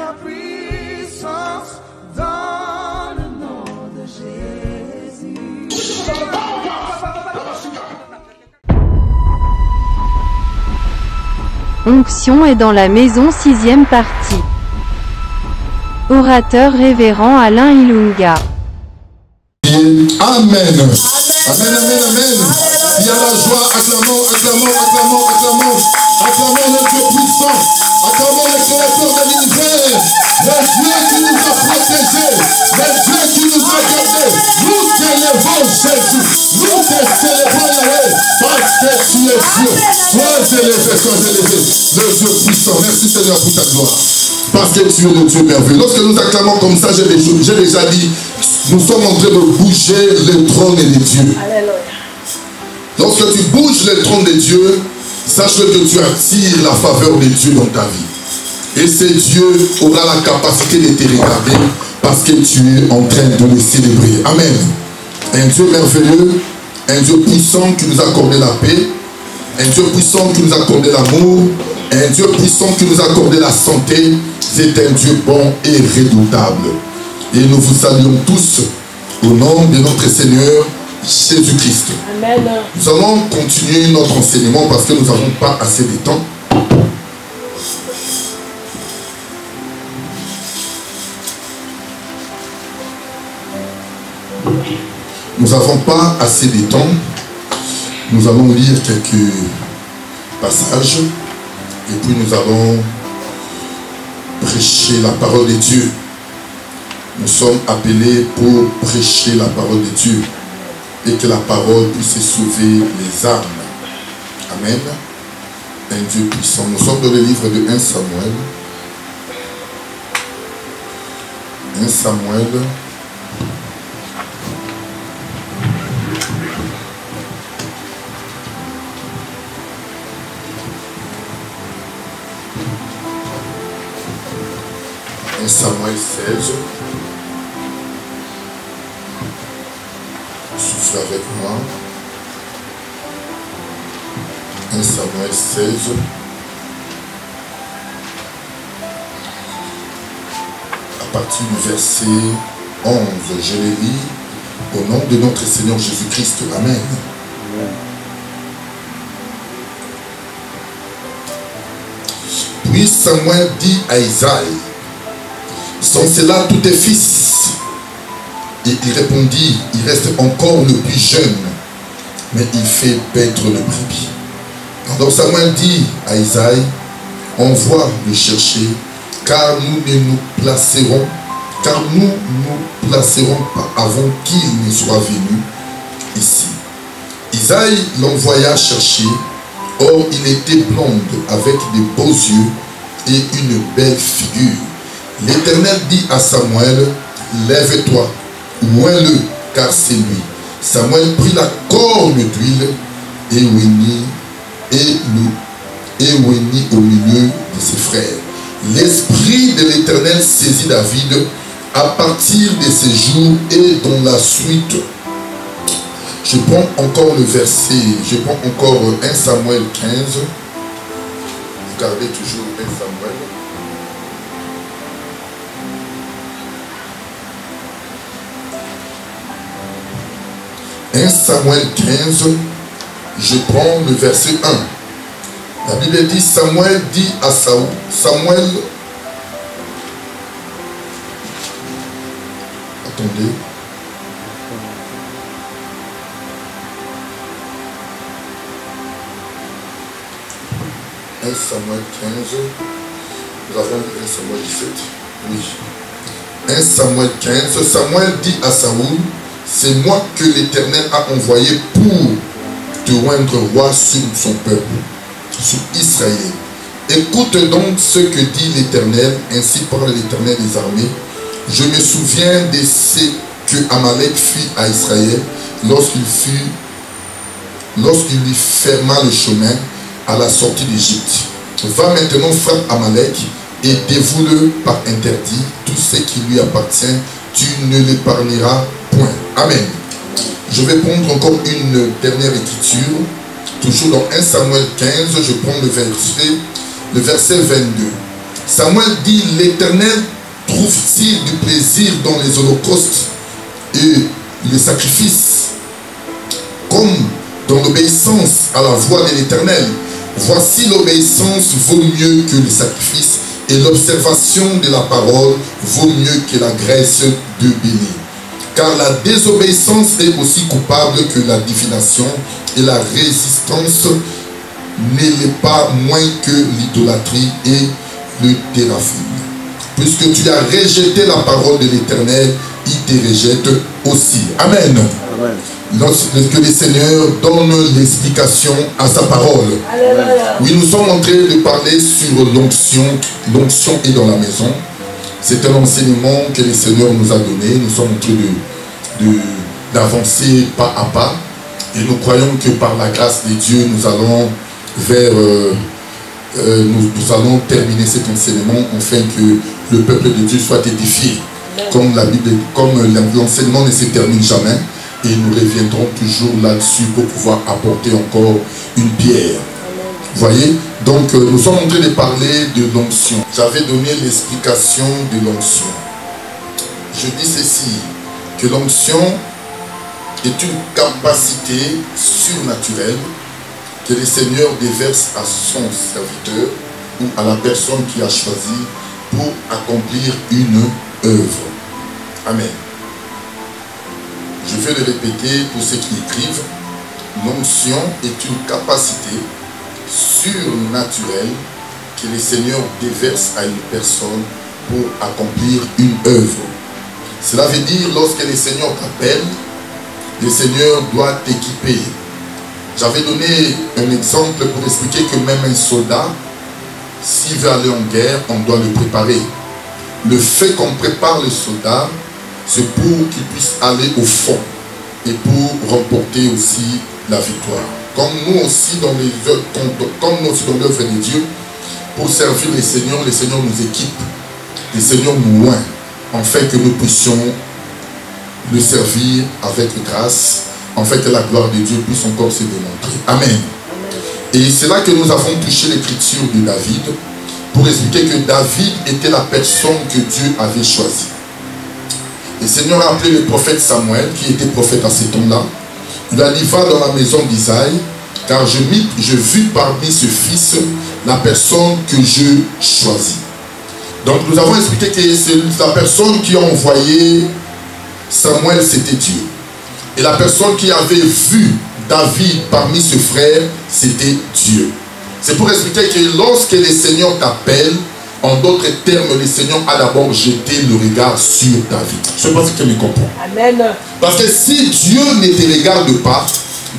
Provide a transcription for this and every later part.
la puissance dans le nom de Jésus. Onction est dans la maison, 6e partie. Orateur révérend Alain Ilunga. Amen. Amen, amen, amen. Il y a la joie, acclamons, acclamons, acclamons, acclamons. Acclamons le Dieu puissant. Acclamons le créateur de l'univers. Le Dieu qui nous a protégés. Le Dieu qui nous a gardés. Nous t'élevons Jésus. Nous te célébrons Yahweh. Parce que tu es Dieu. Sois élevé, sois élevé. Le Dieu puissant. Merci Seigneur pour ta gloire. Parce que tu es le Dieu merveilleux. Lorsque nous acclamons comme ça, j'ai déjà dit, nous sommes en train de bouger le trône de Dieu. Alléluia. Lorsque tu bouges le trône de Dieu, sache que tu attires la faveur de Dieu dans ta vie. Et ce Dieu aura la capacité de te regarder parce que tu es en train de le célébrer. Amen. Un Dieu merveilleux, un Dieu puissant qui nous a accordé la paix, un Dieu puissant qui nous a accordé l'amour, un Dieu puissant qui nous a accordé la santé. C'est un Dieu bon et redoutable. Et nous vous saluons tous au nom de notre Seigneur Jésus-Christ. Amen. Nous allons continuer notre enseignement parce que nous n'avons pas assez de temps. Nous n'avons pas assez de temps. Nous allons lire quelques passages et puis nous allons prêcher la parole de Dieu. Nous sommes appelés pour prêcher la parole de Dieu et que la parole puisse sauver les âmes. Amen. Un Dieu puissant. Nous sommes dans le livre de 1 Samuel. 1 Samuel. Samuel 16. Souffle avec moi. 1 Samuel 16. À partir du verset 11, je les lis au nom de notre Seigneur Jésus-Christ. Amen. Puis Samuel dit à Isaïe: sont cela tous tes fils? Et il répondit: il reste encore le plus jeune, mais il fait paître le brebis. Alors Samuel dit à Isaïe: envoie le chercher, car nous nous placerons pas avant qu'il ne soit venu ici. Isaïe l'envoya chercher. Or il était blonde, avec de beaux yeux et une belle figure. L'Éternel dit à Samuel: lève-toi, oins-le, car c'est lui. Samuel prit la corne d'huile et oignit au milieu de ses frères. L'esprit de l'Éternel saisit David à partir de ces jours et dans la suite. Je prends encore le verset, je prends encore 1 Samuel 15. Regardez toujours 1 Samuel. 1 Samuel 15, je prends le verset 1. La Bible dit: Samuel dit à Saül, Samuel, attendez, Samuel 15, nous avons 1 Samuel 17, oui. 1 Samuel 15, Samuel dit à Saül: c'est moi que l'Éternel a envoyé pour te rendre roi sur son peuple, sur Israël. Écoute donc ce que dit l'Éternel, ainsi parle l'Éternel des armées. Je me souviens de ce que Amalek fit à Israël lorsqu'il lui ferma le chemin à la sortie d'Égypte. Va maintenant, frappe Amalek et dévoue-le par interdit. Tout ce qui lui appartient, tu ne l'épargneras point. Amen. Je vais prendre encore une dernière écriture, toujours dans 1 Samuel 15, je prends le verset 22. Samuel dit, l'Éternel trouve-t-il du plaisir dans les holocaustes et les sacrifices, comme dans l'obéissance à la voix de l'Éternel? Voici l'obéissance vaut mieux que le sacrifice, et l'observation de la parole vaut mieux que la graisse de béni. Car la désobéissance est aussi coupable que la divination, et la résistance n'est pas moins que l'idolâtrie et le téraphim. Puisque tu as rejeté la parole de l'Éternel, il te rejette aussi. Amen. Amen. Que le Seigneur donne l'explication à sa parole. Alléluia. Oui, nous sommes en train de parler sur l'onction. L'onction est dans la maison. C'est un enseignement que le Seigneur nous a donné. Nous sommes en train d'avancer pas à pas. Et nous croyons que par la grâce de Dieu, nous allons vers... nous allons terminer cet enseignement afin que le peuple de Dieu soit édifié. Comme la Bible, comme l'enseignement ne se termine jamais. Et nous reviendrons toujours là-dessus pour pouvoir apporter encore une pierre. Vous voyez? Donc nous sommes en train de parler de l'onction. J'avais donné l'explication de l'onction. Je dis ceci, que l'onction est une capacité surnaturelle que le Seigneur déverse à son serviteur ou à la personne qui a choisi pour accomplir une œuvre. Amen. Je vais le répéter pour ceux qui écrivent. L'onction est une capacité surnaturelle que le Seigneur déverse à une personne pour accomplir une œuvre. Cela veut dire, lorsque le Seigneur t'appelle, le Seigneur doit t'équiper. J'avais donné un exemple pour expliquer que même un soldat, s'il veut aller en guerre, on doit le préparer. Le fait qu'on prépare le soldat, c'est pour qu'il puisse aller au fond et pour remporter aussi la victoire. Comme nous aussi dans l'œuvre de Dieu, pour servir le Seigneur nous équipe, le Seigneur nous oint, afin que nous puissions le servir avec grâce, afin que la gloire de Dieu puisse encore se démontrer. Amen. Et c'est là que nous avons touché l'écriture de David, pour expliquer que David était la personne que Dieu avait choisie. Le Seigneur a appelé le prophète Samuel, qui était prophète à ce temps-là. Il a dit, va dans la maison d'Isaïe, car je vis parmi ce fils la personne que je choisis. Donc nous avons expliqué que c'est la personne qui a envoyé Samuel, c'était Dieu. Et la personne qui avait vu David parmi ses frères, c'était Dieu. C'est pour expliquer que lorsque le Seigneur t'appelle, en d'autres termes, le Seigneur a d'abord jeté le regard sur David. Je ne sais pas si tu me comprends. Amen. Parce que si Dieu ne te regarde pas,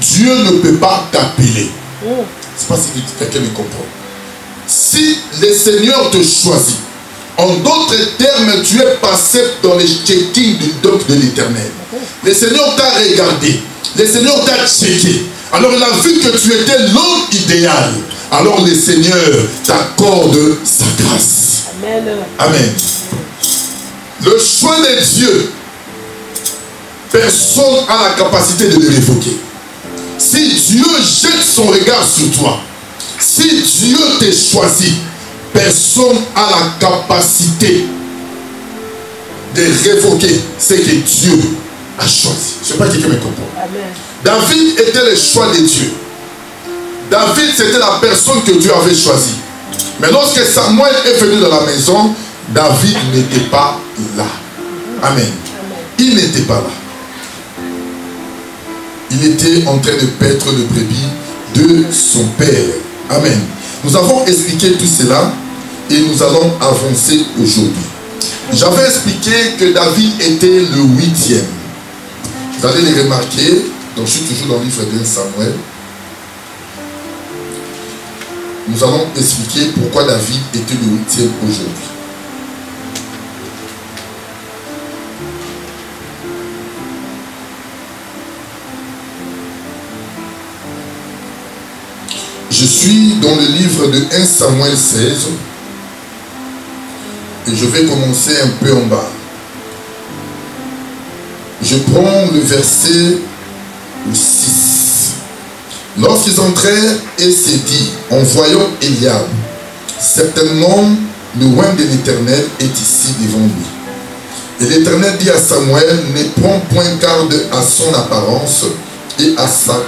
Dieu ne peut pas t'appeler. Je ne sais pas si quelqu'un me comprend. Si le Seigneur te choisit, en d'autres termes, tu es passé dans les checkings de l'Éternel. Le Seigneur t'a regardé. Le Seigneur t'a checké. Alors il a vu que tu étais l'homme idéal. Alors le Seigneur t'accorde sa grâce. Amen. Amen. Le choix de Dieu, personne n'a la capacité de le révoquer. Si Dieu jette son regard sur toi, si Dieu te choisit, personne n'a la capacité de révoquer ce que Dieu a choisi. Je ne sais pas qui me comprend. Amen. David était le choix de Dieu. David, c'était la personne que Dieu avait choisie. Mais lorsque Samuel est venu dans la maison, David n'était pas là. Amen. Il n'était pas là. Il était en train de paître le brebis de son père. Amen. Nous avons expliqué tout cela et nous allons avancer aujourd'hui. J'avais expliqué que David était le 8e. Vous allez les remarquer. Donc je suis toujours dans le livre de Samuel. Nous allons expliquer pourquoi David était le 8e aujourd'hui. Je suis dans le livre de 1 Samuel 16 et je vais commencer un peu en bas. Je prends le verset 6. Lorsqu'ils entrèrent et s'est dit, en voyant Eliab, certainement le roi de l'Éternel est ici devant lui. Et l'Éternel dit à Samuel, ne prends point garde à son apparence et à sa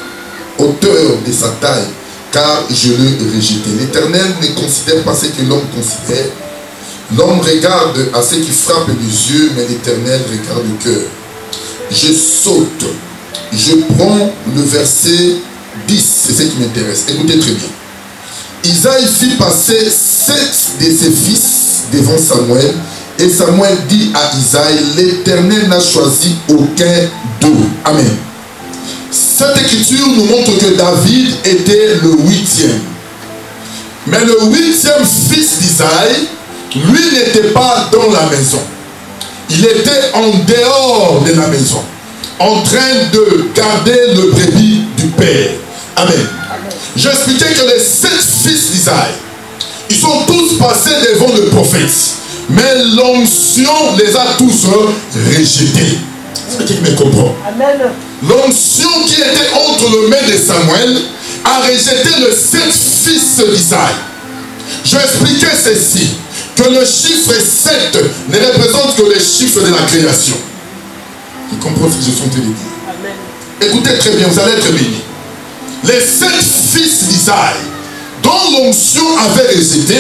hauteur de sa taille, car je l'ai rejeté. L'Éternel ne considère pas ce que l'homme considère. L'homme regarde à ce qui frappe les yeux, mais l'Éternel regarde le cœur. Je saute. Je prends le verset 10, c'est ce qui m'intéresse. Écoutez très bien. Isaïe fit passer 7 de ses fils devant Samuel, et Samuel dit à Isaïe, l'Éternel n'a choisi aucun d'eux. Amen. Cette écriture nous montre que David était le 8e. Mais le 8e fils d'Isaïe, lui n'était pas dans la maison. Il était en dehors de la maison, en train de garder le brebis du Père. Amen. J'expliquais que les 7 fils d'Isaïe, ils sont tous passés devant le prophète. Mais l'onction les a tous rejetés. C'est ce qui me comprend. L'onction qui était entre les mains de Samuel a rejeté les 7 fils d'Isaïe. J'expliquais ceci, que le chiffre 7 ne représente que le chiffre de la création. Tu comprends ce que je suis en train de dire? Écoutez très bien, vous allez être bénis. Les 7 fils d'Isaïe, dont l'onction avait rejeté,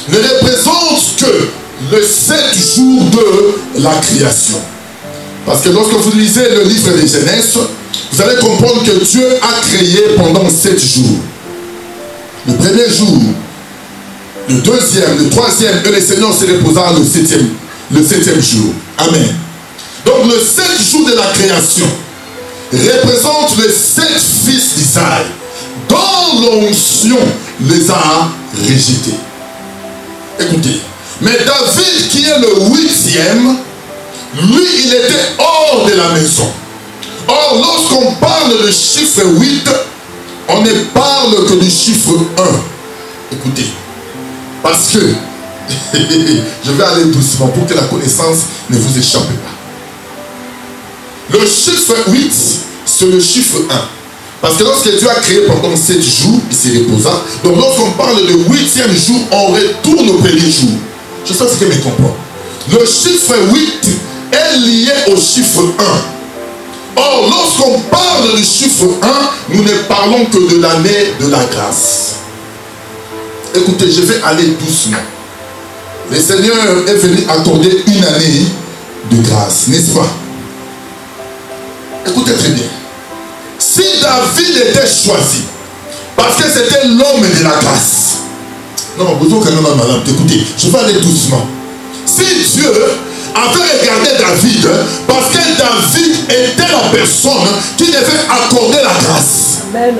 ne représentent que le 7 jours de la création. Parce que lorsque vous lisez le livre de Genèse, vous allez comprendre que Dieu a créé pendant 7 jours. Le premier jour, le deuxième, le troisième, et le Seigneur se reposa le septième jour. Amen. Donc le 7 jours de la création représente les 7 fils d'Isaïe, dont l'onction les a rejetés. Écoutez, mais David qui est le 8e, lui il était hors de la maison. Or lorsqu'on parle de chiffre 8, on ne parle que du chiffre 1. Écoutez, parce que je vais aller doucement pour que la connaissance ne vous échappe pas. Le chiffre 8, c'est le chiffre 1. Parce que lorsque Dieu a créé pendant 7 jours, il se reposa. Donc lorsqu'on parle de 8e jour, on retourne au premier jour. Je sais ce que me comprend. Le chiffre 8 est lié au chiffre 1. Or, lorsqu'on parle du chiffre 1, nous ne parlons que de l'année de la grâce. Écoutez, je vais aller doucement. Le Seigneur est venu accorder une année de grâce, n'est-ce pas? Écoutez très bien. Si David était choisi, parce que c'était l'homme de la grâce. Non, vous avez un malade. Écoutez, je vais aller doucement. Si Dieu avait regardé David, parce que David était la personne qui devait accorder la grâce. Amen.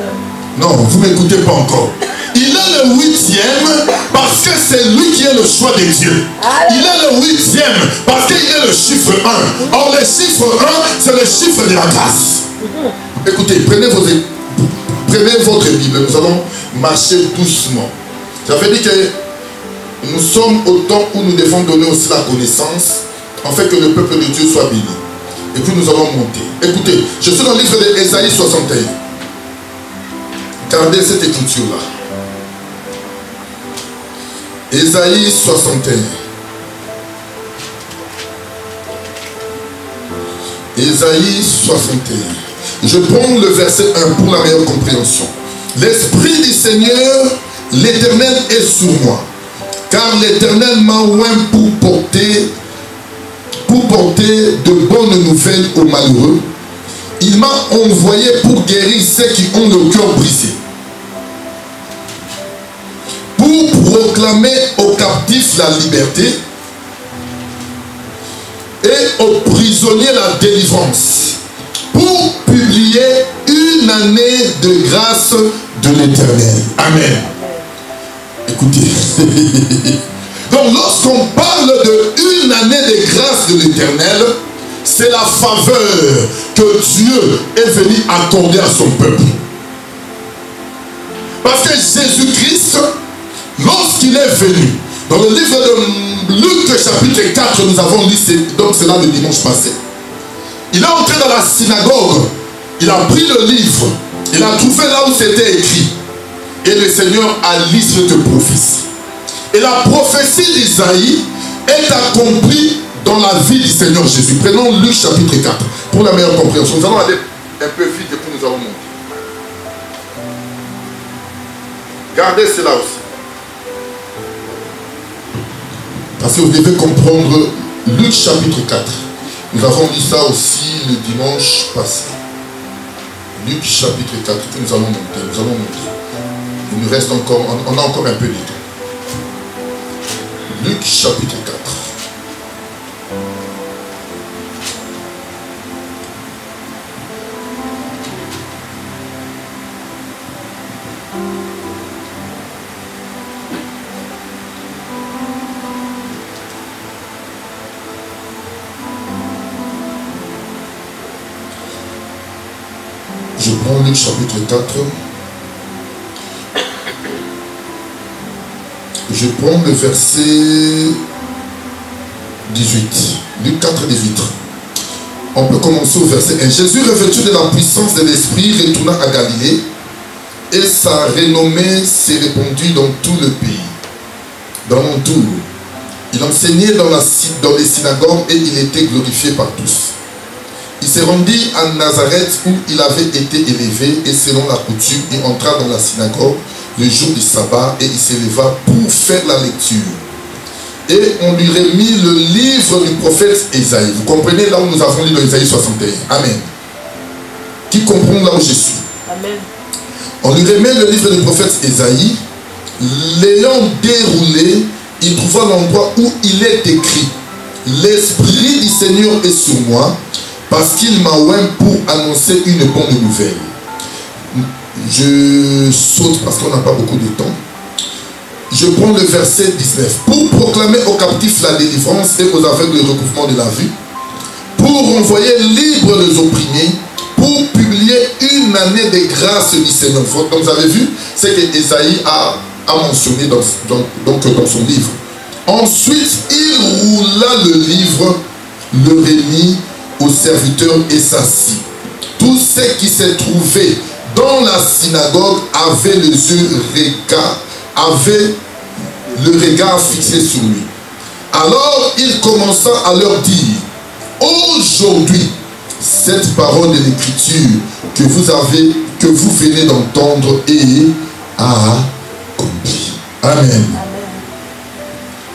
Non, vous ne m'écoutez pas encore. Il est le 8e parce que c'est lui qui est le choix de Dieu. Il est le 8e parce qu'il est le chiffre 1. Or, le chiffre 1, c'est le chiffre de la grâce. Écoutez, prenez votre Bible. Nous allons marcher doucement. J'avais dit que nous sommes au temps où nous devons donner aussi la connaissance, afin que le peuple de Dieu soit béni. Et puis nous allons monter. Écoutez, je suis dans le livre d'Ésaïe 61. Regardez cette écriture-là. Ésaïe 61. Ésaïe 61. Je prends le verset 1 pour la meilleure compréhension. L'Esprit du Seigneur, l'Éternel est sur moi. Car l'Éternel m'a oint pour porter de bonnes nouvelles aux malheureux. Il m'a envoyé pour guérir ceux qui ont le cœur brisé. Pour proclamer aux captifs la liberté et aux prisonniers la délivrance. Pour publier une année de grâce de l'Éternel. Amen. Écoutez. Donc lorsqu'on parle d'une année de grâce de l'Éternel, c'est la faveur que Dieu est venu accorder à son peuple. Parce que Jésus-Christ, lorsqu'il est venu, dans le livre de Luc chapitre 4, nous avons lu, donc c'est là le dimanche passé. Il est entré dans la synagogue, il a pris le livre, il a trouvé là où c'était écrit. Et le Seigneur a lu cette prophétie. Et la prophétie d'Isaïe est accomplie dans la vie du Seigneur Jésus. Prenons Luc chapitre 4 pour la meilleure compréhension. Nous allons aller un peu vite et puis nous allons monter. Gardez cela aussi. Parce que vous devez comprendre Luc chapitre 4. Nous avons lu ça aussi le dimanche passé. Luc chapitre 4, puis nous allons monter, nous allons monter. Il nous reste encore, on a encore un peu de temps. Luc chapitre 4. Je prends Luc chapitre 4. Je prends le verset 18. Luc 4, 18. On peut commencer au verset 1. Jésus, revêtu de la puissance de l'Esprit, retourna à Galilée, et sa renommée s'est répandue dans tout le pays, dans l'entour. Il enseignait dans les synagogues et il était glorifié par tous. Il se rendit à Nazareth où il avait été élevé et selon la coutume, il entra dans la synagogue le jour du sabbat et il s'éleva pour faire la lecture. Et on lui remit le livre du prophète Ésaïe. Vous comprenez là où nous avons lu dans Ésaïe 61. Amen. Qui comprend là où je suis? Amen. On lui remet le livre du prophète Ésaïe. L'ayant déroulé, il trouva l'endroit où il est écrit: l'Esprit du Seigneur est sur moi, parce qu'il m'a oint pour annoncer une bonne nouvelle. Je saute parce qu'on n'a pas beaucoup de temps. Je prends le verset 19. Pour proclamer aux captifs la délivrance et aux aveugles le recouvrement de la vue, pour renvoyer libres les opprimés, pour publier une année de grâce du Seigneur. Donc vous avez vu, c'est que Ésaïe a mentionné dans son livre. Ensuite, il roula le livre, le remit au serviteur et s'assit. Tous ceux qui se trouvaient dans la synagogue avaient le regard fixé sur lui. Alors il commença à leur dire: aujourd'hui, cette parole de l'écriture que vous venez d'entendre est accomplie. Amen.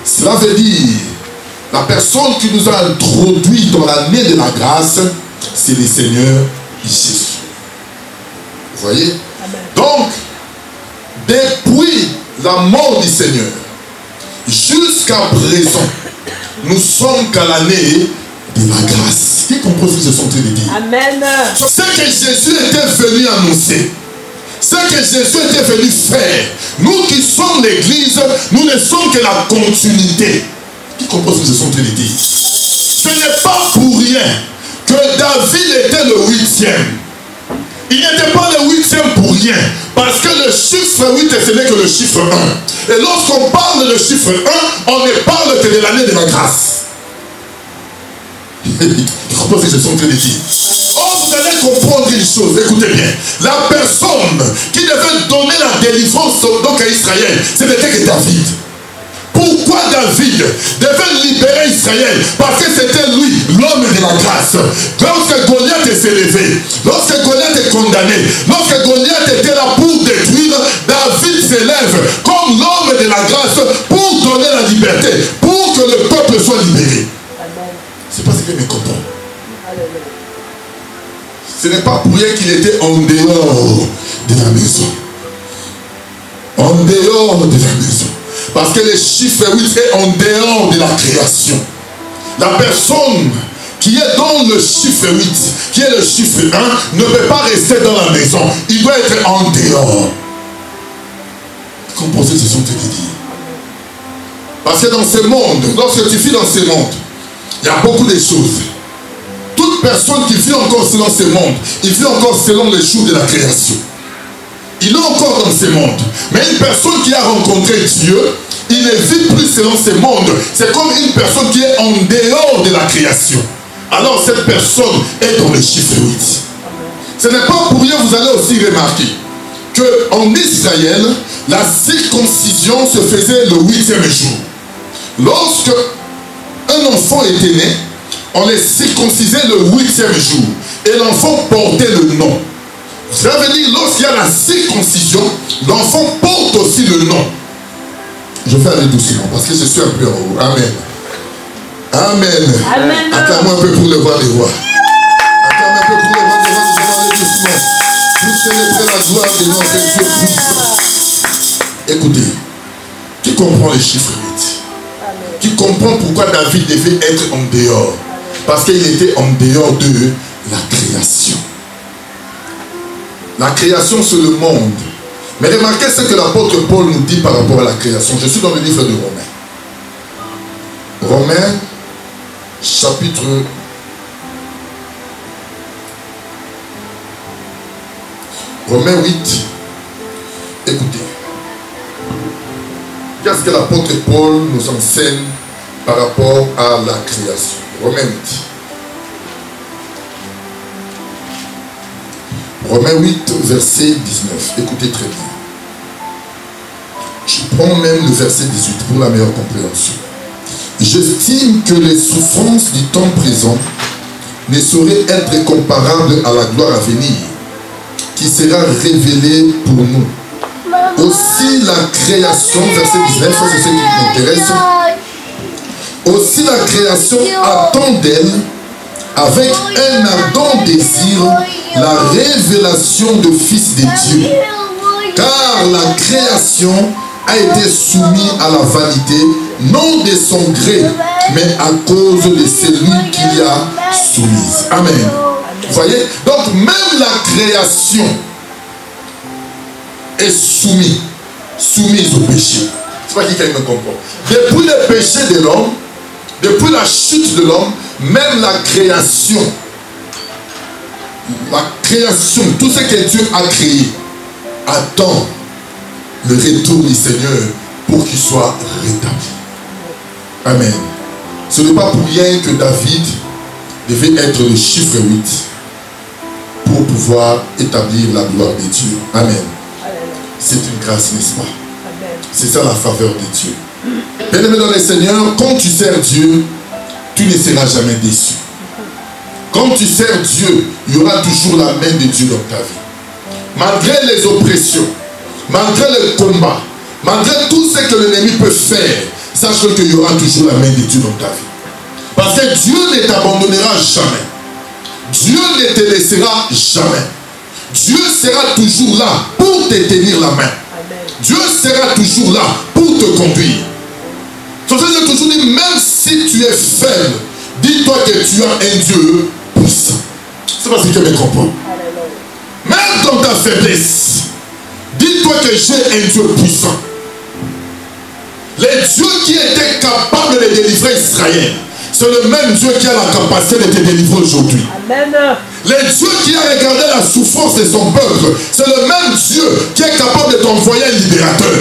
Cela veut dire, la personne qui nous a introduit dans l'année de la grâce, c'est le Seigneur Jésus. Vous voyez? Amen. Donc, depuis la mort du Seigneur, jusqu'à présent, nous sommes qu'à l'année de la grâce. Qui comprend ce que je suis en train de dire? Amen. Ce que Jésus était venu annoncer, ce que Jésus était venu faire, nous qui sommes l'église, nous ne sommes que la continuité. Qui comprend ce que je suis en train de dire? Ce n'est pas pour rien que David était le 8e. Il n'était pas le 8e pour rien. Parce que le chiffre 8, ce n'est que le chiffre 1. Et lorsqu'on parle de chiffre 1, on ne parle que de l'année de la grâce. Qui comprend ce que je suis en train de dire? Oh, vous allez comprendre une chose, écoutez bien. La personne qui devait donner la délivrance donc à Israël, c'était que David. Pourquoi David devait libérer Israël? Parce que c'était lui, l'homme de la grâce. Lorsque Goliath s'est levé, lorsque Goliath est condamné, lorsque Goliath était là pour détruire, David s'élève comme l'homme de la grâce pour donner la liberté, pour que le peuple soit libéré. C'est pas ce que me comprend. Ce n'est pas pour rien qu'il était en dehors de la maison. En dehors de la maison. Parce que le chiffre 8 est en dehors de la création. La personne qui est dans le chiffre 8, qui est le chiffre 1, ne peut pas rester dans la maison. Il doit être en dehors. Composé, ce sont des dire. Parce que dans ce monde, lorsque tu vis dans ce monde, il y a beaucoup de choses. Toute personne qui vit encore selon ce monde, il vit encore selon les jours de la création. Il est encore dans ce monde. Mais une personne qui a rencontré Dieu, il ne vit plus selon ce monde. C'est comme une personne qui est en dehors de la création. Alors cette personne est dans le chiffre 8. Ce n'est pas pour rien, vous allez aussi remarquer qu'en Israël, la circoncision se faisait le 8e jour. Lorsque un enfant était né, on les circoncisait le 8e jour. Et l'enfant portait le nom. Ça veut dire, lorsqu'il y a la circoncision, l'enfant porte aussi le nom. Je vais aller doucement parce que je suis un peu en haut. Amen. Amen. Amen. Acclame-moi un peu pour le voir des voix. Acclame un peu pour le voir des voix. Nous allons aller doucement. Pour célébrer la gloire de notre Dieu puissant. Écoutez, qui comprend les chiffres 8? Qui comprend pourquoi David devait être en dehors? Parce qu'il était en dehors de la création. La création, c'est le monde. Mais remarquez ce que l'apôtre Paul nous dit par rapport à la création. Je suis dans le livre de Romains. Romains, chapitre 8. Écoutez. Qu'est-ce que l'apôtre Paul nous enseigne par rapport à la création? Romains 8. Romains 8, verset 19. Écoutez très bien. Je prends même le verset 18 pour la meilleure compréhension. J'estime que les souffrances du temps présent ne sauraient être comparables à la gloire à venir, qui sera révélée pour nous. Aussi la création, verset 19, ça c'est ce qui m'intéresse. Aussi la création attend d'elle, avec un ardent désir, la révélation de Fils de Dieu. Car la création a été soumise à la vanité, non de son gré, mais à cause de celui qui l'y a soumise. Amen. Vous voyez? Donc même la création est soumise au péché. C'est pas qui me comprend. Depuis le péché de l'homme, depuis la chute de l'homme, même la création, tout ce que Dieu a créé, attend le retour du Seigneur pour qu'il soit rétabli. Amen. Ce n'est pas pour rien que David devait être le chiffre 8 pour pouvoir établir la gloire de Dieu. Amen. C'est une grâce, n'est-ce pas? C'est ça la faveur de Dieu. Bien-aimé dans le Seigneur, quand tu sers Dieu, tu ne seras jamais déçu. Quand tu sers Dieu, il y aura toujours la main de Dieu dans ta vie. Malgré les oppressions, malgré le combat, malgré tout ce que l'ennemi peut faire, sache qu'il y aura toujours la main de Dieu dans ta vie. Parce que Dieu ne t'abandonnera jamais. Dieu ne te laissera jamais. Dieu sera toujours là pour te tenir la main. Dieu sera toujours là pour te conduire. C'est pour ça que j'ai toujours dit, même si tu es faible, dis-toi que tu as un Dieu puissant. C'est parce que tu me comprends. Même dans ta faiblesse, dis-toi que j'ai un Dieu puissant. Le Dieu qui était capable de délivrer Israël, c'est le même Dieu qui a la capacité de te délivrer aujourd'hui. Amen. Le Dieu qui a regardé la souffrance de son peuple, c'est le même Dieu qui est capable de t'envoyer un libérateur.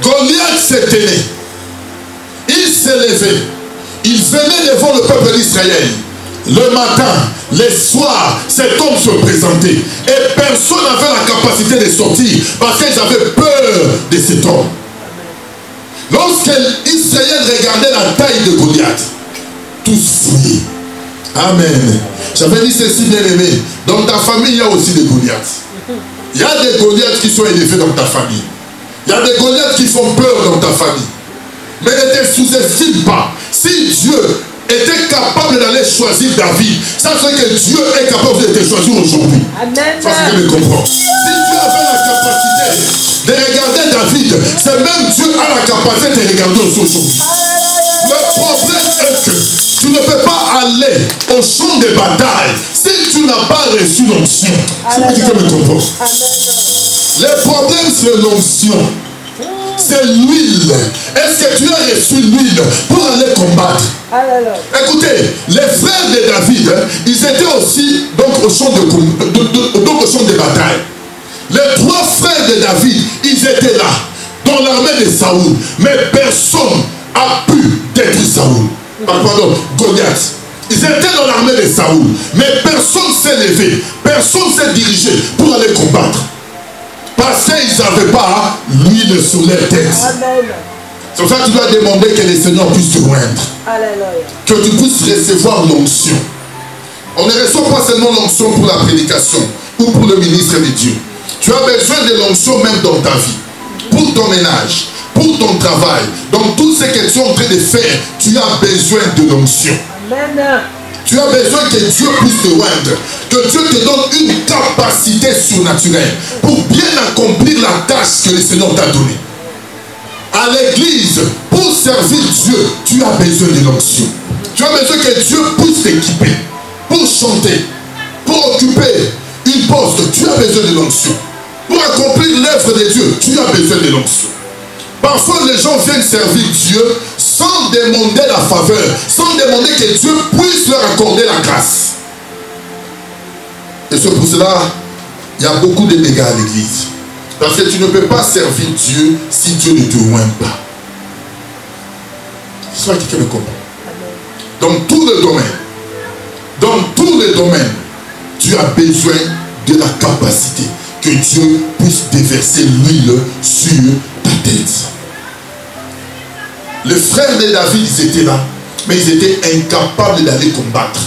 Goliath s'est tenu. Il s'est levé. Il venait devant le peuple d'Israël. Le matin, le soir, cet homme se présentait. Et personne n'avait la capacité de sortir parce qu'ils avaient peur de cet homme. Lorsqu'Israël regardait la taille de Goliath, tous fuyaient. Amen. J'avais dit ceci, bien aimé. Dans ta famille, il y a aussi des Goliaths. Il y a des Goliaths qui sont élevés dans ta famille. Il y a des Goliaths qui font peur dans ta famille. Mais ne te sous-estime pas. Si Dieu était capable d'aller choisir David, ça fait que Dieu est capable de te choisir aujourd'hui. Amen. Ça c'est que je comprends. Si Dieu avait la capacité de regarder David, c'est même Dieu a la capacité de regarder aujourd'hui. Le problème est que tu ne peux pas aller au champ de bataille si tu n'as pas reçu l'onction. C'est ce que je comprends. Le problème c'est l'onction. C'est l'huile. Est-ce que tu as reçu l'huile pour aller combattre? Écoutez, les frères de David, ils étaient aussi donc au champ de bataille. Les 3 frères de David, ils étaient là, dans l'armée de Saoul. Mais personne n'a pu détruire Saoul. Pardon, Goliath. Ils étaient dans l'armée de Saoul. Mais personne ne s'est levé. Personne ne s'est dirigé pour aller combattre. Parce qu'ils n'avaient pas l'huile sur leur tête. C'est pour ça que tu dois demander que le Seigneur puisse te joindre. Que tu puisses recevoir l'onction. On ne reçoit pas seulement l'onction pour la prédication ou pour le ministre de Dieu. Tu as besoin de l'onction même dans ta vie. Pour ton ménage, pour ton travail, dans tout ce que tu es en train de faire, tu as besoin de l'onction. Tu as besoin que Dieu puisse te joindre. Que Dieu te donne une capacité surnaturelle pour bien accomplir la tâche que le Seigneur t'a donnée. À l'église, pour servir Dieu, tu as besoin de l'onction. Tu as besoin que Dieu puisse t'équiper. Pour chanter, pour occuper une poste, tu as besoin de l'onction. Pour accomplir l'œuvre de Dieu, tu as besoin de l'onction. Parfois, les gens viennent servir Dieu sans demander la faveur, sans demander que Dieu puisse leur accorder la grâce. Et c'est pour cela, il y a beaucoup de dégâts à l'église. Parce que tu ne peux pas servir Dieu si Dieu ne te joint pas. J'espère que quelqu'un me comprend. Dans tous les domaines, tu as besoin de la capacité que Dieu puisse déverser l'huile sur ta tête. Les frères de David, ils étaient là, mais ils étaient incapables d'aller combattre.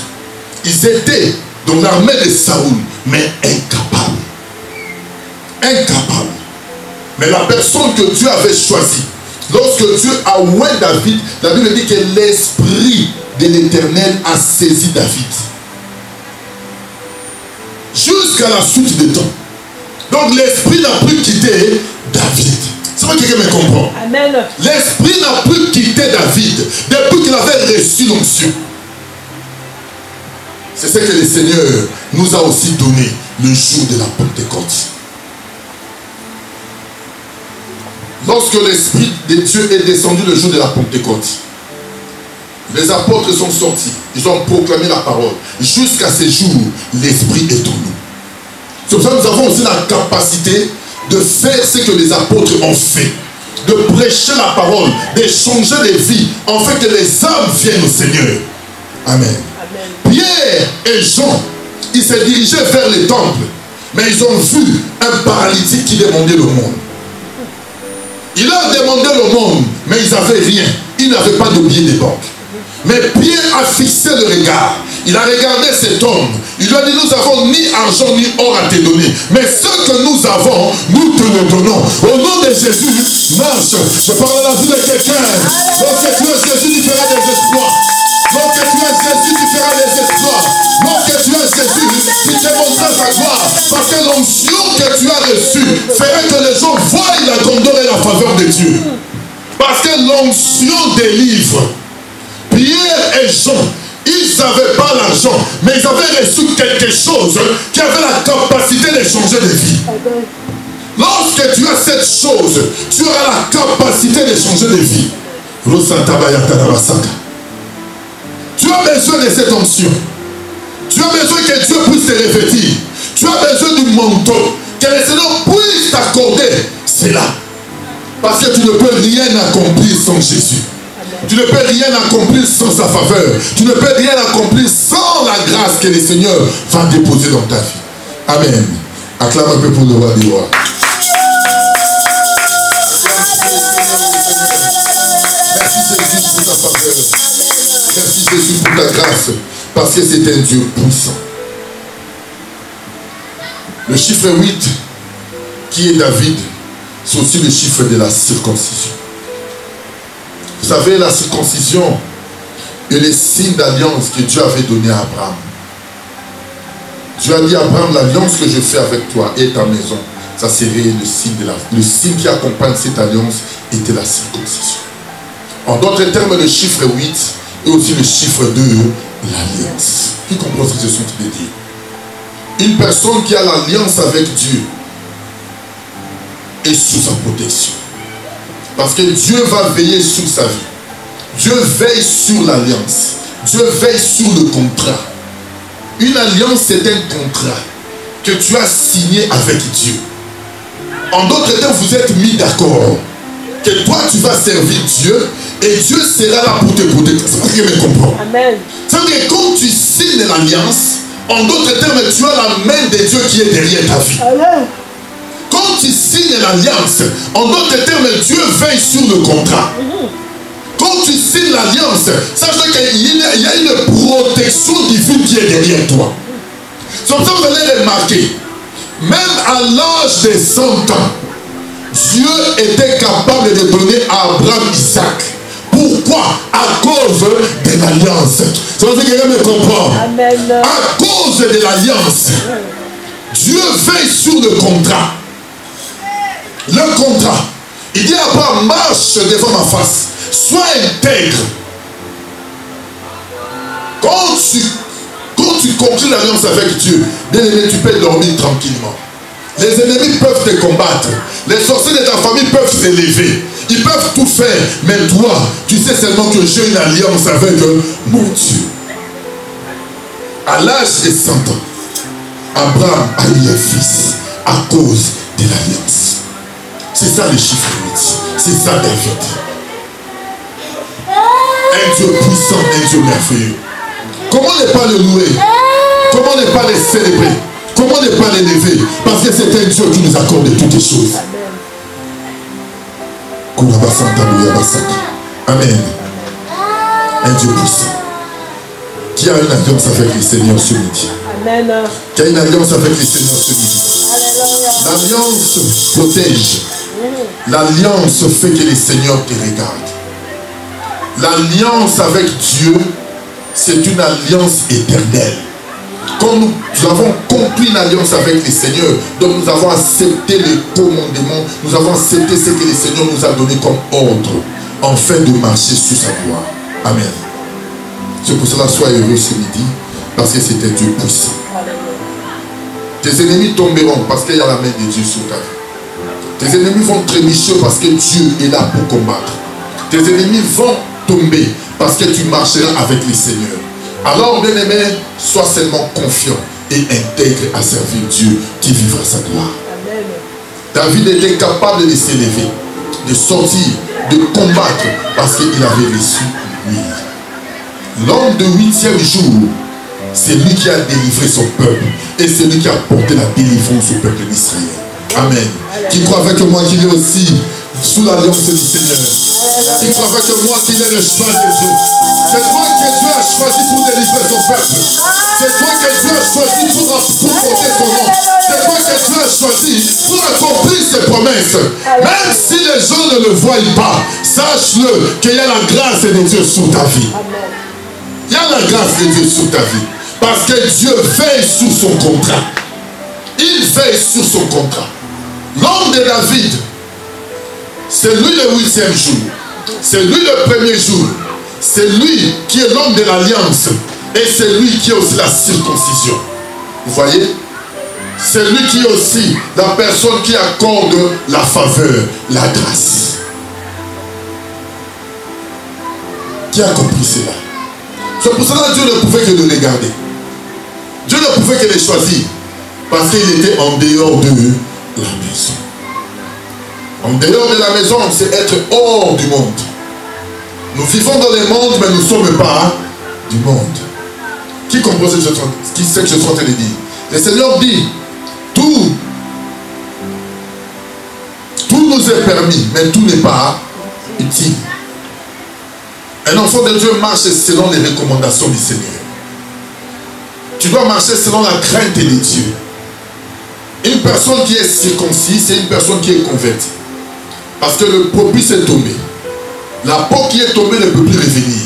Ils étaient dans l'armée de Saoul, mais incapables. Incapables. Mais la personne que Dieu avait choisie, lorsque Dieu a oint David, la Bible dit que l'Esprit de l'Éternel a saisi David. Jusqu'à la suite des temps. Donc l'Esprit n'a plus quitté David. C'est vrai que quelqu'un me comprend. Amen. L'Esprit n'a plus quitté David depuis qu'il avait reçu l'onction. C'est ce que le Seigneur nous a aussi donné le jour de la Pentecôte. Lorsque l'Esprit de Dieu est descendu le jour de la Pentecôte, les apôtres sont sortis, ils ont proclamé la parole. Jusqu'à ce jour, l'Esprit est en nous. C'est pour ça que nous avons aussi la capacité de faire ce que les apôtres ont fait. De prêcher la parole, de changer les vies, en fait que les âmes viennent au Seigneur. Amen. Amen. Pierre et Jean, ils se dirigeaient vers le temple, mais ils ont vu un paralytique qui demandait le monde. Il leur demandait le monde, mais ils n'avaient rien. Ils n'avaient pas de billets de banque. Mais Pierre a fixé le regard. Il a regardé cet homme. Il lui a dit, nous n'avons ni argent ni or à te donner. Mais ce que nous avons, nous te le donnons. Au nom de Jésus, marche. Je parle à la vie de quelqu'un. Lorsque tu es Jésus, tu feras des exploits. Lorsque tu es Jésus, tu feras des exploits. Lorsque tu es Jésus, tu démontreras sa gloire. Parce que l'onction que tu as reçue ferait que les gens voient la grandeur et la faveur de Dieu. Parce que l'onction délivre. Pierre et Jean, ils n'avaient pas l'argent, mais ils avaient reçu quelque chose qui avait la capacité de changer de vie. Lorsque tu as cette chose, tu auras la capacité de changer de vie. Tu as besoin de cette onction. Tu as besoin que Dieu puisse te revêtir. Tu as besoin du manteau. Que le Seigneur puisse t'accorder cela. Parce que tu ne peux rien accomplir sans Jésus. Tu ne peux rien accomplir sans sa faveur. Tu ne peux rien accomplir sans la grâce que le Seigneur va déposer dans ta vie. Amen. Acclame un peu pour le roi des rois. Merci Jésus pour ta faveur. Merci Jésus pour ta grâce. Parce que c'est un Dieu puissant. Le chiffre 8, qui est David, c'est aussi le chiffre de la circoncision. Vous savez, la circoncision est le signe d'alliance que Dieu avait donné à Abraham. Dieu a dit à Abraham, l'alliance que je fais avec toi et ta maison, ça serait le signe de le signe qui accompagne cette alliance était la circoncision. En d'autres termes, le chiffre 8 est aussi le chiffre de l'alliance. Qui comprend ce que je suis en train de dire? Une personne qui a l'alliance avec Dieu est sous sa protection. Parce que Dieu va veiller sur sa vie. Dieu veille sur l'alliance. Dieu veille sur le contrat. Une alliance, c'est un contrat que tu as signé avec Dieu. En d'autres termes, vous êtes mis d'accord que toi tu vas servir Dieu et Dieu sera là pour te protéger. C'est pas ce que me comprends. Amen. C'est-à-dire que quand tu signes l'alliance, en d'autres termes, tu as la main de Dieu qui est derrière ta vie. Amen. Quand tu signes l'alliance, en d'autres termes, Dieu veille sur le contrat. Quand tu signes l'alliance, sache qu'il y a une protection divine qui est derrière toi. C'est pour ça que vous allez remarquer, même à l'âge de 100 ans, Dieu était capable de donner à Abraham Isaac. Pourquoi? À cause de l'alliance. C'est pour ça que quelqu'un me comprend. Amen. À cause de l'alliance, Dieu veille sur le contrat. Le contrat. Il dit à Abraham, marche devant ma face. Sois intègre. Quand tu conclus l'alliance avec Dieu, bien aimé, tu peux dormir tranquillement. Les ennemis peuvent te combattre. Les sorciers de ta famille peuvent se lever. Ils peuvent tout faire. Mais toi, tu sais seulement que j'ai une alliance avec mon Dieu. À l'âge de 100 ans, Abraham a eu un fils à cause de l'alliance. C'est ça les chiffres 8. C'est ça David. Un Dieu puissant, un Dieu merveilleux. Comment ne pas le louer? Comment ne pas le célébrer? Comment ne pas l'élever? Parce que c'est un Dieu qui nous accorde toutes les choses. Amen. Un Dieu puissant. Qui a une alliance avec le Seigneur ce midi? Amen. Qui a une alliance avec le Seigneur ce midi? L'alliance protège. L'alliance fait que le Seigneur te regarde. L'alliance avec Dieu, c'est une alliance éternelle. Quand nous avons conclu une alliance avec le Seigneur, donc nous avons accepté les commandements, nous avons accepté ce que le Seigneur nous a donné comme ordre, afin de marcher sous sa gloire. Amen. C'est pour cela, sois heureux ce midi, parce que c'est un Dieu puissant. Tes ennemis tomberont parce qu'il y a la main de Dieu sur ta vie. Tes ennemis vont trébucher parce que Dieu est là pour combattre. Tes ennemis vont tomber parce que tu marcheras avec le Seigneur. Alors, bien-aimé, sois seulement confiant et intègre à servir Dieu qui vivra sa gloire. Amen. David était capable de s'élever, de sortir, de combattre parce qu'il avait reçu l'huile. L'homme de 8e jour, c'est lui qui a délivré son peuple et c'est lui qui a porté la délivrance au peuple d'Israël. Amen. Qui croit avec moi qu'il est aussi sous l'alliance du Seigneur. Qui croit avec moi qu'il est le choix de Dieu. C'est toi que Dieu a choisi pour délivrer son peuple. C'est toi que Dieu a choisi pour porter son nom. C'est toi que Dieu a choisi pour accomplir ses promesses. Même si les gens ne le voient pas, sache-le qu'il y a la grâce de Dieu sur ta vie. Il y a la grâce de Dieu sur ta vie. Parce que Dieu veille sur son contrat. Il veille sur son contrat. L'homme de David, c'est lui le 8e jour. C'est lui le premier jour. C'est lui qui est l'homme de l'alliance. Et c'est lui qui est aussi la circoncision. Vous voyez? C'est lui qui est aussi la personne qui accorde la faveur, la grâce. Qui a compris cela? C'est pour cela que Dieu ne pouvait que le regarder. Dieu ne pouvait que les choisir. Parce qu'il était en dehors de la maison. En dehors de la maison, c'est être hors du monde. Nous vivons dans le monde, mais nous ne sommes pas du monde. Qui comprend ce que je suis en train de dire? Le Seigneur dit, tout nous est permis, mais tout n'est pas utile. Un enfant de Dieu marche selon les recommandations du Seigneur. Tu dois marcher selon la crainte de Dieu. Une personne qui est circoncis, c'est une personne qui est convertie. Parce que le propice est tombé. La peau qui est tombée ne peut plus revenir.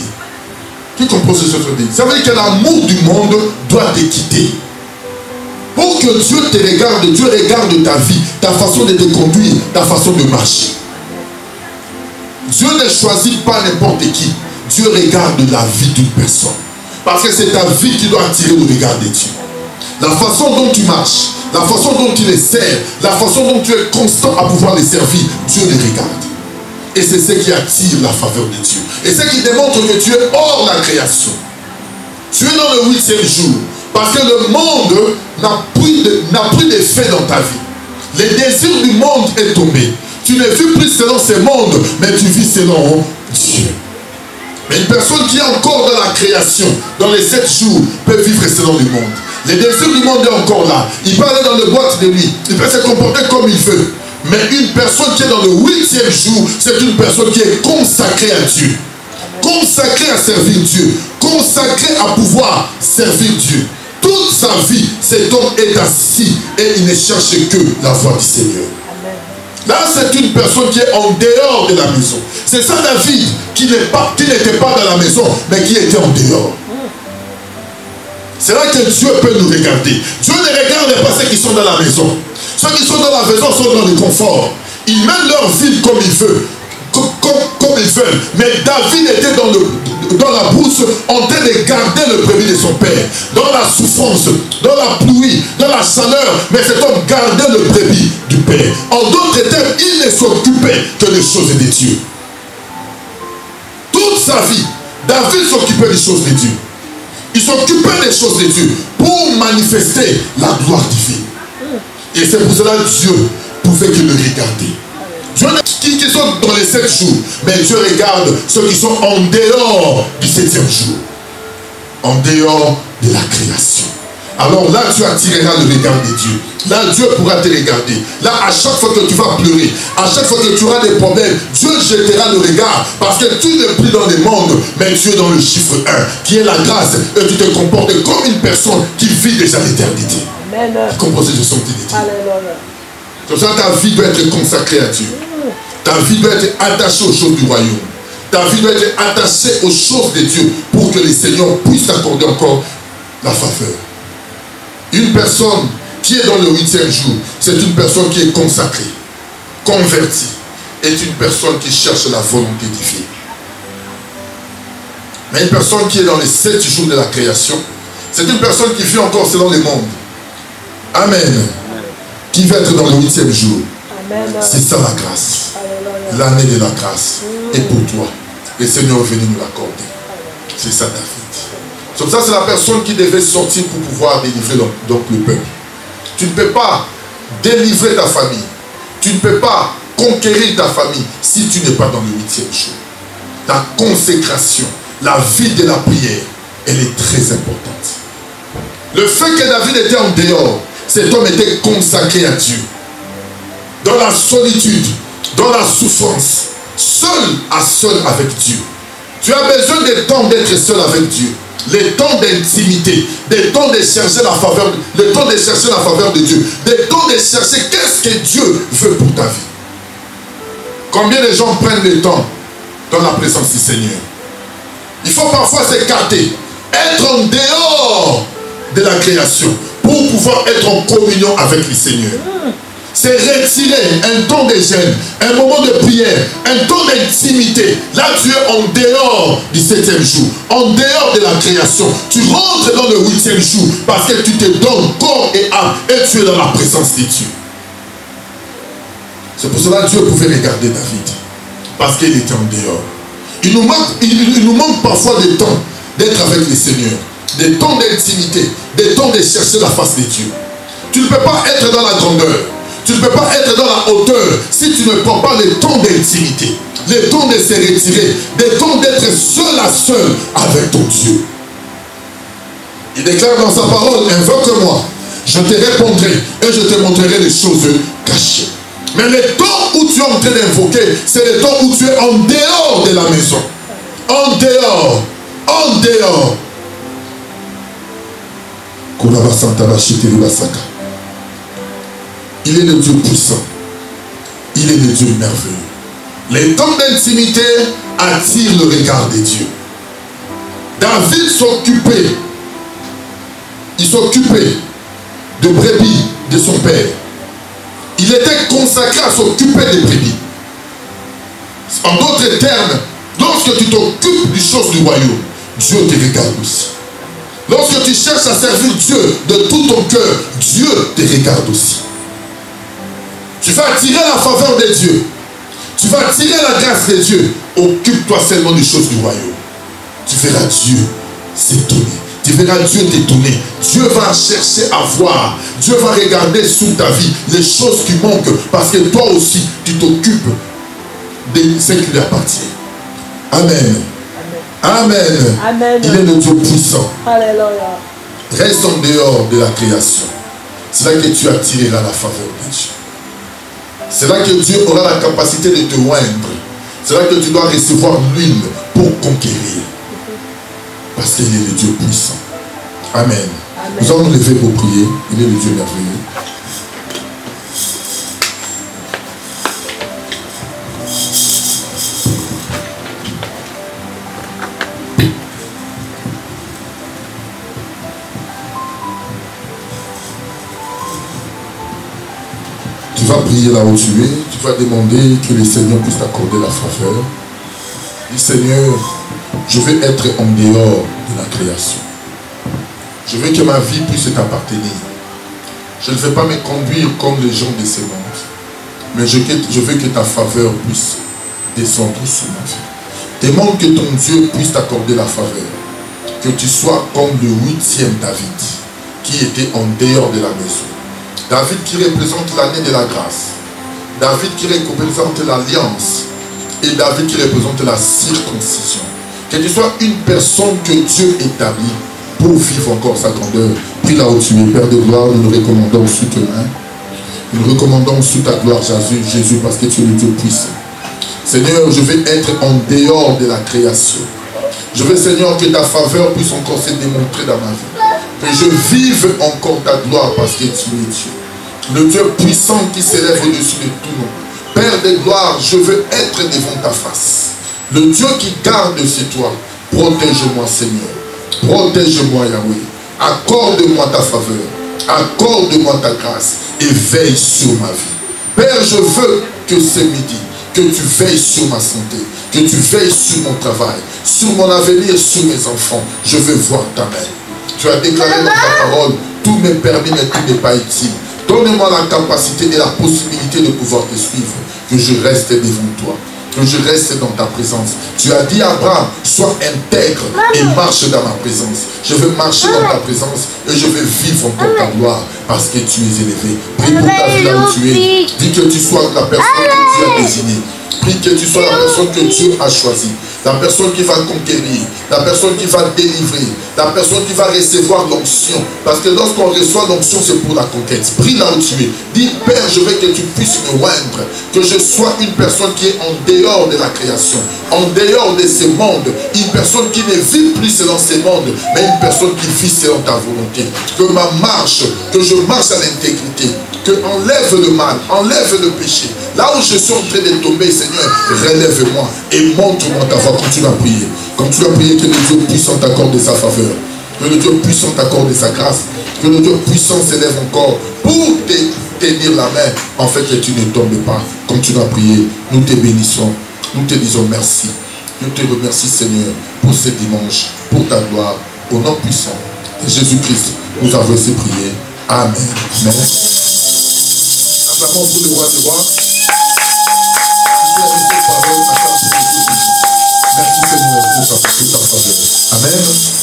Qui comprend ce que je veux dire? Ça veut dire que l'amour du monde doit te quitter. Pour que Dieu te regarde, Dieu regarde ta vie, ta façon de te conduire, ta façon de marcher. Dieu ne choisit pas n'importe qui. Dieu regarde la vie d'une personne. Parce que c'est ta vie qui doit attirer le regard de Dieu. La façon dont tu marches, la façon dont tu les sers, la façon dont tu es constant à pouvoir les servir, Dieu les regarde. Et c'est ce qui attire la faveur de Dieu. Et c'est ce qui démontre que tu es hors la création. Tu es dans le 8e jour. Parce que le monde n'a plus d'effet dans ta vie. Le désir du monde est tombé. Tu ne vis plus selon ce monde, mais tu vis selon Dieu. Mais une personne qui est encore dans la création, dans les 7 jours, peut vivre selon le monde. Les désirs du monde est encore là. Il peut aller dans le boîte de nuit. Il peut se comporter comme il veut. Mais une personne qui est dans le 8e jour, c'est une personne qui est consacrée à Dieu. Consacrée à servir Dieu. Consacrée à pouvoir servir Dieu. Toute sa vie, cet homme est assis et il ne cherche que la voix du Seigneur. Là, c'est une personne qui est en dehors de la maison. C'est ça David qui n'était pas dans la maison, mais qui était en dehors. C'est là que Dieu peut nous regarder. Dieu ne regarde pas ceux qui sont dans la maison. Ceux qui sont dans la maison sont dans le confort. Ils mènent leur vie comme ils veulent. Comme ils veulent. Mais David était dans la brousse en train de garder le brebis de son père. Dans la souffrance, dans la pluie, dans la chaleur. Mais cet homme gardait le brebis du père. En d'autres termes, il ne s'occupait que des choses de Dieu. Toute sa vie, David s'occupait des choses de Dieu. Il s'occupait des choses de Dieu pour manifester la gloire divine. Et c'est pour cela que Dieu pouvait que le regarder. Dieu qui sont dans les 7 jours, mais Dieu regarde ceux qui sont en dehors du 7e jour. En dehors de la création. Alors là, tu attireras le regard de Dieu. Là, Dieu pourra te regarder. Là, à chaque fois que tu vas pleurer, à chaque fois que tu auras des problèmes, Dieu jettera le regard. Parce que tu n'es plus dans le monde, mais tu es dans le chiffre 1, qui est la grâce. Et tu te comportes comme une personne qui vit déjà l'éternité. Amen. Tu comprends ce que je sens te dire. Alléluia. Comme ça, ta vie doit être consacrée à Dieu. Ta vie doit être attachée aux choses du royaume. Ta vie doit être attachée aux choses de Dieu pour que le Seigneur puisse t'accorder encore la faveur. Une personne qui est dans le 8e jour, c'est une personne qui est consacrée, convertie, est une personne qui cherche la volonté divine. Mais une personne qui est dans les 7 jours de la création, c'est une personne qui vit encore selon le monde. Amen. Qui va être dans le 8e jour. C'est ça la grâce. L'année de la grâce est pour toi. Le Seigneur est venu nous l'accorder. C'est ça David. Comme ça, c'est la personne qui devait sortir pour pouvoir délivrer donc le peuple. Tu ne peux pas délivrer ta famille. Tu ne peux pas conquérir ta famille si tu n'es pas dans le 8e jour. Ta consécration, la vie de la prière, elle est très importante. Le fait que David était en dehors, cet homme était consacré à Dieu. Dans la solitude, dans la souffrance, seul avec Dieu. Tu as besoin de temps d'être seul avec Dieu. Les temps d'intimité, des temps de chercher la faveur, le temps de chercher la faveur de Dieu, des temps de chercher qu'est-ce que Dieu veut pour ta vie. Combien de gens prennent le temps dans la présence du Seigneur? Il faut parfois s'écarter, être en dehors de la création pour pouvoir être en communion avec le Seigneur. C'est retirer un temps de jeûne, un moment de prière, un temps d'intimité. Là, tu es en dehors du 7e jour, en dehors de la création. Tu rentres dans le 8e jour parce que tu te donnes corps et âme et tu es dans la présence de Dieu. C'est pour cela que Dieu pouvait regarder David parce qu'il était en dehors. Il nous manque parfois des temps d'être avec le Seigneur, des temps d'intimité, des temps de chercher la face de Dieu. Tu ne peux pas être dans la grandeur. Tu ne peux pas être dans la hauteur si tu ne prends pas le temps d'intimité, le temps de se retirer, le temps d'être seul à seul avec ton Dieu. Il déclare dans sa parole, invoque-moi, je te répondrai et je te montrerai les choses cachées. Mais le temps où tu es en train d'invoquer, c'est le temps où tu es en dehors de la maison. En dehors. En dehors. Il est le Dieu puissant. Il est le Dieu merveilleux. Les temps d'intimité attirent le regard de Dieu. David s'occupait. Il s'occupait de brebis de son père. Il était consacré à s'occuper des brebis. En d'autres termes, lorsque tu t'occupes des choses du royaume, Dieu te regarde aussi. Lorsque tu cherches à servir Dieu de tout ton cœur, Dieu te regarde aussi. Tu vas attirer la faveur de Dieu. Tu vas attirer la grâce de Dieu. Occupe-toi seulement des choses du royaume. Tu verras Dieu s'étonner. Tu verras Dieu t'étonner. Dieu va chercher à voir. Dieu va regarder sous ta vie les choses qui manquent parce que toi aussi, tu t'occupes de ce qui lui appartient. Amen. Amen. Amen. Il est le Dieu puissant. Alléluia. Reste en dehors de la création. C'est là que tu attireras la faveur de Dieu. C'est là que Dieu aura la capacité de te oindre. C'est là que tu dois recevoir l'huile pour conquérir. Parce qu'il est le Dieu puissant. Amen. Amen. Nous allons nous lever pour prier. Il est le Dieu merveilleux. Tu vas prier là où tu es. Tu vas demander que le Seigneur puisse t'accorder la faveur. Dis Seigneur, je veux être en dehors de la création. Je veux que ma vie puisse t'appartenir. Je ne veux pas me conduire comme les gens de ce monde. Mais je veux que ta faveur puisse descendre sur ma vie. Demande que ton Dieu puisse t'accorder la faveur. Que tu sois comme le 8e David, qui était en dehors de la maison. David qui représente l'année de la grâce. David qui représente l'alliance. Et David qui représente la circoncision. Que tu sois une personne que Dieu établit pour vivre encore sa grandeur. Prie là où tu es, Père de gloire, nous nous recommandons sous tes mains. Nous nous recommandons sous ta gloire, Jésus, parce que tu es le Dieu puissant. Seigneur, je veux être en dehors de la création. Je veux, Seigneur, que ta faveur puisse encore se démontrer dans ma vie. Que je vive encore ta gloire parce que tu es Dieu. Le Dieu puissant qui s'élève au-dessus de tout nom. Père de gloire, je veux être devant ta face. Le Dieu qui garde sur toi. Protège-moi, Seigneur. Protège-moi, Yahweh. Accorde-moi ta faveur. Accorde-moi ta grâce. Et veille sur ma vie. Père, je veux que ce midi, que tu veilles sur ma santé. Que tu veilles sur mon travail. Sur mon avenir, sur mes enfants. Je veux voir ta main. Tu as déclaré dans ta parole, tout m'est permis, mais tout n'est pas utile. Donne-moi la capacité et la possibilité de pouvoir te suivre. Que je reste devant toi. Que je reste dans ta présence. Tu as dit à Abraham, sois intègre et marche dans ma présence. Je veux marcher dans ta présence et je veux vivre encore ta gloire parce que tu es élevé. Prie pour ta vie là où tu es. Dis que tu sois la personne que Dieu a désignée. Prie que tu sois la personne que Dieu a choisie. La personne qui va conquérir, la personne qui va délivrer, la personne qui va recevoir l'onction. Parce que lorsqu'on reçoit l'onction, c'est pour la conquête. Prie là où tu es. Dis, Père, je veux que tu puisses me oindre. Que je sois une personne qui est en dehors de la création, en dehors de ce monde. Une personne qui ne vit plus selon ce monde, mais une personne qui vit selon ta volonté. Que ma marche, que je marche à l'intégrité. Que enlève le mal, enlève le péché. Là où je suis en train de tomber, Seigneur, relève-moi et montre-moi ta voie. Continue à prier. Comme tu as prié, que le Dieu puissant t'accorde sa faveur. Que le Dieu puissant t'accorde sa grâce. Que le Dieu puissant s'élève encore pour te tenir la main. En fait, que tu ne tombes pas. Comme tu as prié, nous te bénissons. Nous te disons merci. Nous te remercie, Seigneur, pour ce dimanche, pour ta gloire, au nom puissant de Jésus-Christ. Nous avons ainsi prié. Amen. Amen. Acclamons pour le roi du roi. Merci Seigneur pour ta faveur. Amen.